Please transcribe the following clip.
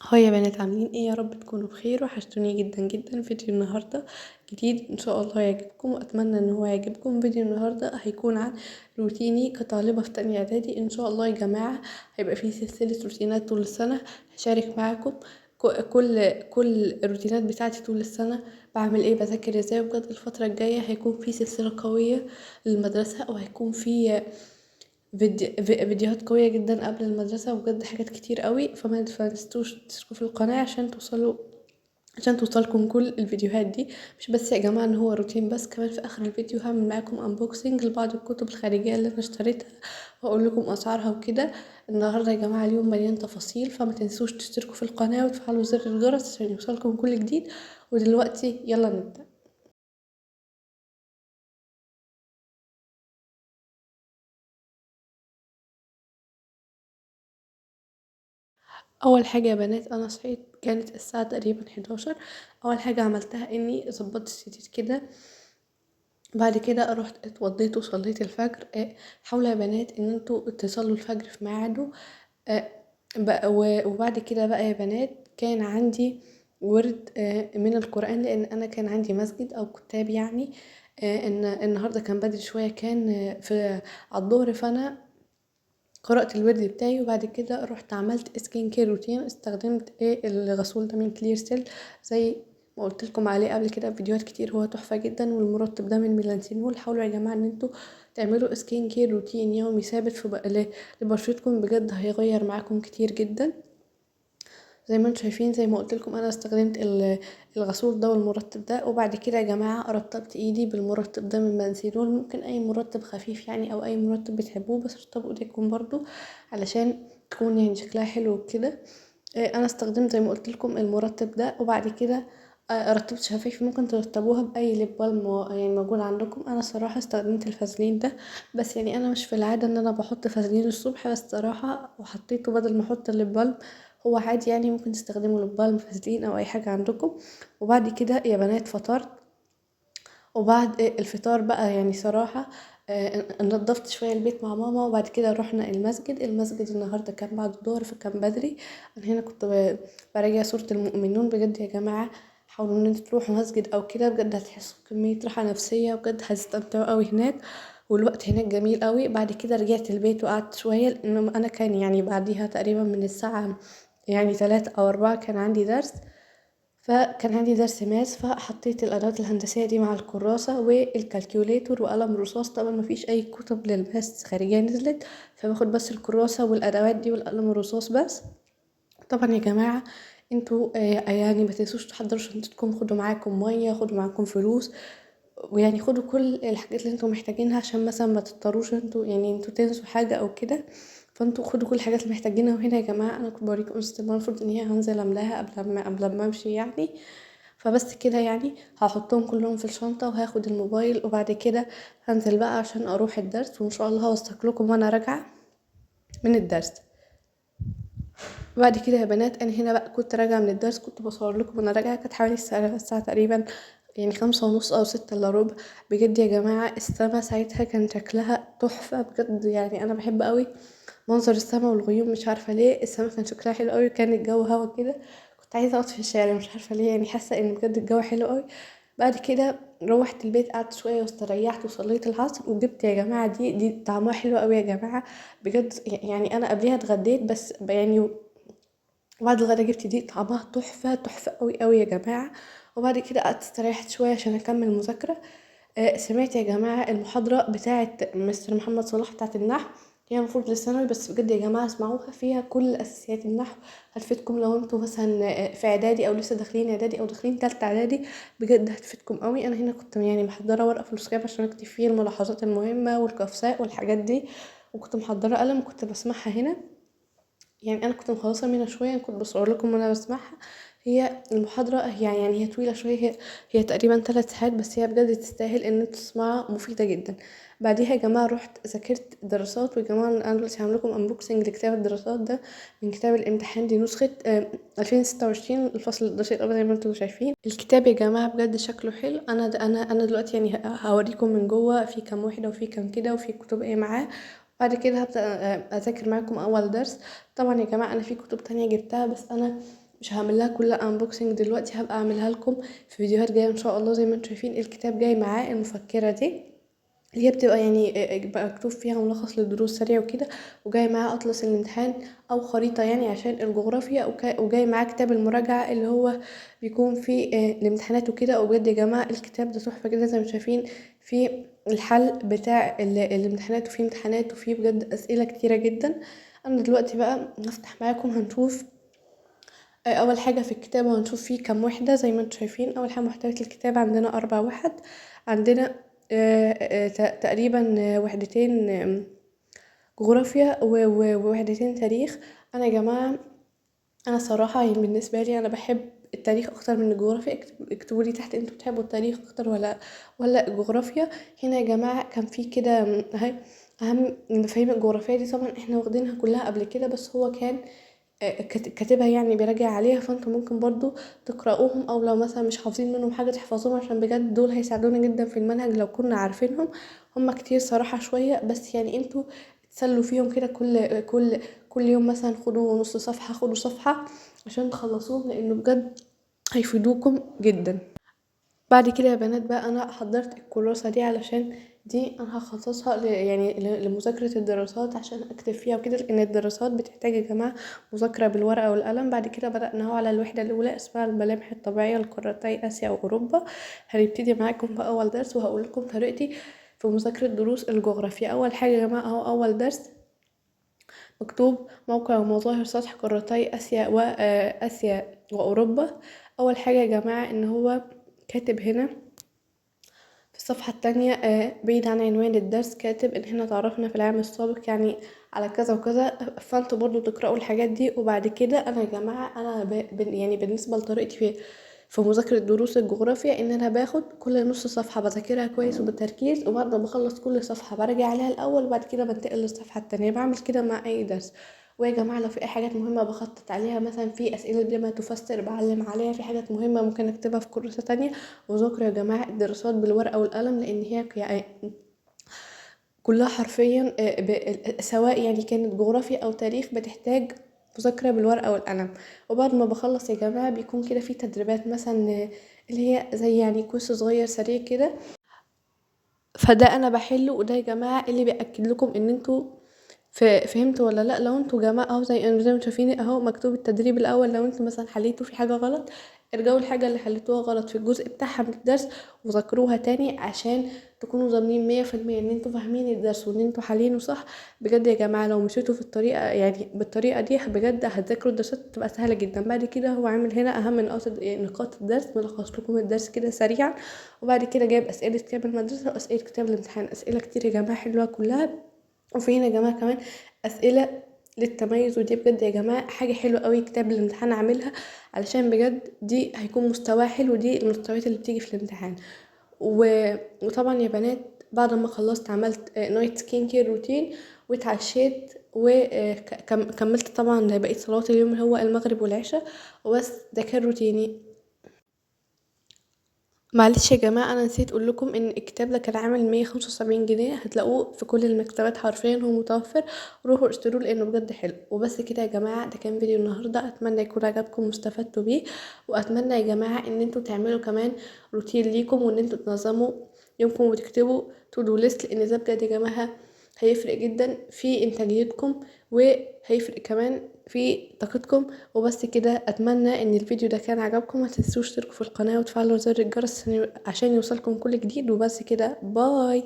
هاي يا بنات، عاملين ايه؟ يا رب تكونوا بخير. وحشتوني جدا جدا. فيديو النهارده جديد ان شاء الله يعجبكم، واتمنى ان هو يعجبكم. فيديو النهارده هيكون عن روتيني كطالبه في تانية اعدادي ان شاء الله يا جماعه. هيبقى فيه سلسله روتينات طول السنه هشارك معاكم. كل الروتينات بتاعتي طول السنه، بعمل ايه، بذاكر ازاي. وبجد الفتره الجايه هيكون في سلسله قويه للمدرسه، وهيكون في فيديوهات قوية جدا قبل المدرسة، وبجد حاجات كتير قوي. فما تنسوش تشتركوا في القناة عشان توصلكم كل الفيديوهات دي. مش بس يا جماعة ان هو روتين، بس كمان في اخر الفيديو هعمل معاكم انبوكسنج لبعض الكتب الخارجية اللي انا اشتريتها، واقول لكم اسعارها وكده. النهارده يا جماعة اليوم مليان تفاصيل، فما تنسوش تشتركوا في القناة وتفعلوا زر الجرس عشان يوصلكم كل جديد. ودلوقتي يلا نبدأ. اول حاجه يا بنات، انا صحيت كانت الساعه تقريبا 11. اول حاجه عملتها اني ظبطت السرير كده. بعد كده رحت اتوضيت وصليت الفجر. حاولوا يا بنات ان انتوا تصلوا الفجر في ميعاده. آه، وبعد كده بقى يا بنات كان عندي ورد من القرآن، لأن أنا كان عندي مسجد أو كتاب يعني. إن النهاردة كان بدري شوية، كان في على الظهر. فأنا قرأت الورد بتاعي، وبعد كده رحت عملت سكين كير روتين. استخدمت الغسول ده من كلير سيل، زي ما قلت لكم عليه قبل كده في فيديوهات كتير. هو تحفة جدا. والمرطب ده من ميلانسينول. حاولوا يا جماعة ان انتوا تعملوا سكين كير روتين يومي ثابت لبشرتكم، بجد هيغير معاكم كتير جدا. زي ما انتم شايفين، زي ما قلت لكم انا استخدمت الغسول ده والمرطب ده. وبعد كده يا جماعه رطبت ايدي بالمرطب ده من بنسيرول. ممكن اي مرطب خفيف يعني، او اي مرطب بتحبوه، بس رطبوا ايديكم برضو علشان تكون يعني شكلها حلو كده. انا استخدمت زي ما قلت لكم المرطب ده. وبعد كده رطبت شفايفي. ممكن ترطبوها باي ليب بالم يعني موجود عندكم. انا صراحه استخدمت الفازلين ده، بس يعني انا مش في العاده ان انا بحط فازلين الصبح، بس صراحه وحطيته بدل ما احط الليب بالم. هو عادي يعني، ممكن تستخدموا ليب بالم، فازلين، او اي حاجه عندكم. وبعد كده يا بنات فطرت. وبعد الفطار بقى يعني صراحة نضفت شوية البيت مع ماما. وبعد كده رحنا المسجد النهاردة كان بعد الظهر، فكان بدري. انا هنا كنت براجع سورة المؤمنون. بجد يا جماعة حاولوا ان انتوا تروحوا مسجد او كده، بجد هتحسوا بكمية راحة نفسية، وبجد هتستمتعوا قوي هناك. والوقت هناك جميل قوي. بعد كده رجعت البيت وقعدت شوية، لان انا كان يعني بعديها تقريبا من الساعة يعني 3 أو 4 كان عندي درس. فكان عندي درس ماس، فحطيت الأدوات الهندسية دي مع الكراسة والكالكوليتور وقلم رصاص. طبعا مفيش أي كتب للماس خارجية نزلت، فباخد بس الكراسة والأدوات دي والقلم الرصاص بس. طبعا يا جماعة انتوا يعني ما تنسوش تحضروا شنطتكم. خدوا معاكم مية، خدوا معاكم فلوس، ويعني خدوا كل الحاجات اللي انتوا محتاجينها، عشان مثلا ما تضطروش انتوا تنسوا حاجة او كده. فانتوا خدوا كل الحاجات اللي محتاجينها. وهنا يا جماعة انا كنت بوريكم استبان، المفروض ان هي هنزل املاها قبل ما امشي يعني. فبس كده يعني هحطهم كلهم في الشنطة، وهاخد الموبايل. وبعد كده هنزل بقى عشان اروح الدرس، وان شاء الله هوثق لكم وانا راجعة من الدرس. بعد كده يا بنات انا هنا بقى كنت راجعة من الدرس، كنت بصور لكم وانا راجعة. كانت حوالي الساعة تقريبا يعني 5:30 أو 6:15. بجد يا جماعة السما ساعتها كان شكلها تحفة بجد. يعني أنا بحب قوي منظر السما والغيوم. مش عارفة ليه السما كان شكلها حلو قوي، كان الجو هوا كده. كنت عايزة أقعد في الشارع، مش عارفة ليه، يعني حاسة إن بجد الجو حلو قوي. بعد كده روحت البيت، قعدت شوية واستريحت وصليت العصر. وجبت يا جماعة دي طعمها حلو قوي يا جماعة بجد. يعني أنا قبليها اتغديت بس يعني. وبعد الغدا جبت دي طعمها تحفة تحفة قوي قوي يا جماعة. وبعد كده قعدت استريحت شوية عشان أكمل مذاكرة. سمعت يا جماعة المحاضرة بتاعة مستر محمد صلاح بتاعة النحو. هي المفروض للثانوي، بس بجد يا جماعة اسمعوها، فيها كل أساسيات النحو. هتفيدكم لو انتوا مثلا في إعدادي، أو لسه داخلين إعدادي، أو داخلين تالتة إعدادي. بجد هتفيدكم قوي. أنا هنا كنت يعني محضرة ورقة فلوسكاب عشان أكتب فيه الملاحظات المهمة والقفزات والحاجات دي. وكنت محضرة قلم وكنت بسمعها هنا. يعني انا كنت مخلصه منها شويه، كنت بصور لكم وانا بسمعها. هي المحاضره هي طويله شويه. هي تقريبا 3 ساعات، بس هي بجد تستاهل ان انتوا تسمعها، مفيده جدا. بعديها يا جماعه رحت ذاكرت دراسات. ويا جماعه انا دلوقتي هعمل لكم انبوكسنج لكتاب الدراسات ده من كتاب الامتحان. دي نسخه 2026 الفصل 11 زي ما انتم شايفين. الكتاب يا جماعه بجد شكله حلو. انا دلوقتي يعني هوريكم من جوه في كام وحده وفي كام كده وفي كتب ايه معاه. بعد كده هبدأ أذاكر معاكم أول درس. طبعا يا جماعة أنا في كتب تانية جبتها، بس أنا مش هعمل لها كلها انبوكسنج دلوقتي، هبقى اعملها لكم في فيديوهات جايه ان شاء الله. زي ما انتم شايفين الكتاب جاي معاه المفكره دي اللي هي بتبقى يعني بقى مكتوب فيها ملخص للدروس سريع وكده، وجاي معاه اطلس الامتحان او خريطه يعني عشان الجغرافيا، وجاي معاه كتاب المراجعه اللي هو بيكون فيه الامتحانات وكده. وبجد يا جماعه الكتاب ده تحفه جدا، زي ما شايفين في الحل بتاع الامتحانات، وفيه امتحانات، وفيه بجد اسئله كتيره جدا. انا دلوقتي بقى هفتح معاكم هنشوف اول حاجه في الكتاب، وهنشوف فيه كام وحده. زي ما انتم شايفين اول حاجه محتويات الكتاب عندنا 4 وحد، عندنا تقريبا وحدتين جغرافيا ووحدتين تاريخ. انا يا جماعه انا صراحه يعني بالنسبه لي انا بحب التاريخ اكتر من الجغرافيا. اكتبوا لي تحت انتوا بتحبوا التاريخ اكتر ولا الجغرافيا. هنا يا جماعه كان في كده اهي اهم المفاهيم الجغرافيه دي، طبعا احنا واخدينها كلها قبل كده، بس هو كان كاتبها يعني بيراجع عليها، فانتوا ممكن برضو تقرأوهم، او لو مثلا مش حافظين منهم حاجة تحفظوهم، عشان بجد دول هيساعدونا جدا في المنهج لو كنا عارفينهم. هما كتير صراحة شوية، بس يعني انتوا تسلوا فيهم كده كل يوم مثلا خدوا نص صفحة، خدوا صفحة عشان تخلصوهم، لانه بجد هيفيدوكم جدا. بعد كده يا بنات بقى انا حضرت الكراسة دي علشان دي انا هخصصها يعني لمذاكرة الدراسات عشان اكتب فيها وكده، لان الدراسات بتحتاج يا جماعة مذاكرة بالورقة والقلم. بعد كده بدأنا هو على الوحدة الاولى اسمها الملامح الطبيعية لقارتي اسيا واوروبا. هنبتدي معاكم باول درس، وهقول لكم طريقتي في مذاكرة دروس الجغرافيا. اول حاجة يا جماعة اهو اول درس مكتوب موقع ومظاهر سطح قارتي آسيا وأوروبا. أول حاجة يا جماعة إن هو كاتب هنا في الصفحة التانية بعيد عن عنوان الدرس، كاتب إن احنا تعرفنا في العام السابق يعني على كذا وكذا، فانتوا برضو تقرأوا الحاجات دي. وبعد كده أنا يا جماعة أنا يعني بالنسبة لطريقتي في مذاكرة دروس الجغرافيا، إن أنا باخد كل نص صفحة بذاكرها كويس وبالتركيز، وبعد ما بخلص كل صفحة برجع عليها الأول، وبعد كده بنتقل للصفحة التانية. بعمل كده مع أي درس. ويا جماعة لو في أي حاجات مهمة بخطط عليها، مثلا في أسئلة بما تفسر بعلم عليها، في حاجات مهمة ممكن أكتبها في كراسة تانية. وذاكروا يا جماعة الدراسات بالورقة والقلم، لأن هي يعني كلها حرفيا سواء يعني كانت جغرافيا أو تاريخ بتحتاج مذاكرة بالورقة والقلم. وبعد ما بخلص يا جماعة بيكون كده في تدريبات مثلا اللي هي زي يعني كورس صغير سريع كده، فده انا بحله. وده يا جماعه اللي بياكد لكم ان انتوا فهمتوا ولا لا. لو انتوا جماعه اهو زي ما شايفين اهو مكتوب التدريب الاول، لو انتوا مثلا حليتوا في حاجه غلط ارجعوا الحاجه اللي حليتوها غلط في الجزء بتاعها من الدرس وذاكروها تاني، عشان تكونوا ضامنين 100% ان انتوا فاهمين الدرس وان انتوا حالينه صح. بجد يا جماعه لو مشيتوا في الطريقه يعني بالطريقه دي بجد هتذاكروا الدراسات تبقى سهله جدا. بعد كده هو عامل هنا اهم نقاط الدرس، ملخص لكم الدرس كده سريعا. وبعد كده جايب اسئله كتاب المدرسه واسئله كتاب الامتحان، اسئله كتير يا جماعه حلوه كلها. وفي هنا يا جماعه كمان اسئله للتميز، ودي بجد يا جماعه حاجه حلوه قوي كتاب الامتحان عاملها، علشان بجد دي هيكون مستواه حلو، دي المستويات اللي بتيجي في الامتحان. وطبعا يا بنات بعد ما خلصت عملت نايت سكين كير روتين واتعشيت وكملت طبعا بقيت صلوات اليوم اللي هو المغرب والعشاء. وبس ده كان روتيني. معلش يا جماعة أنا نسيت أقول لكم إن الكتاب ده كان عامل 175 جنيه، هتلاقوه في كل المكتبات حرفيا، هو متوفر. روحوا اشتروه لأنه بجد حلو. وبس كده يا جماعة، ده كان فيديو النهاردة، أتمنى يكون عجبكم واستفدتوا بيه. وأتمنى يا جماعة إن انتوا تعملوا كمان روتين ليكم، وإن انتوا تنظموا يومكم وتكتبوا تو دو ليست، لأن ده بجد يا جماعة هيفرق جدا في إنتاجيتكم، وهيفرق كمان في طاقتكم. وبس كده، اتمنى ان الفيديو ده كان عجبكم، ما تنسوش تشتركوا في القناه وتفعلوا زر الجرس عشان يوصلكم كل جديد. وبس كده، باي.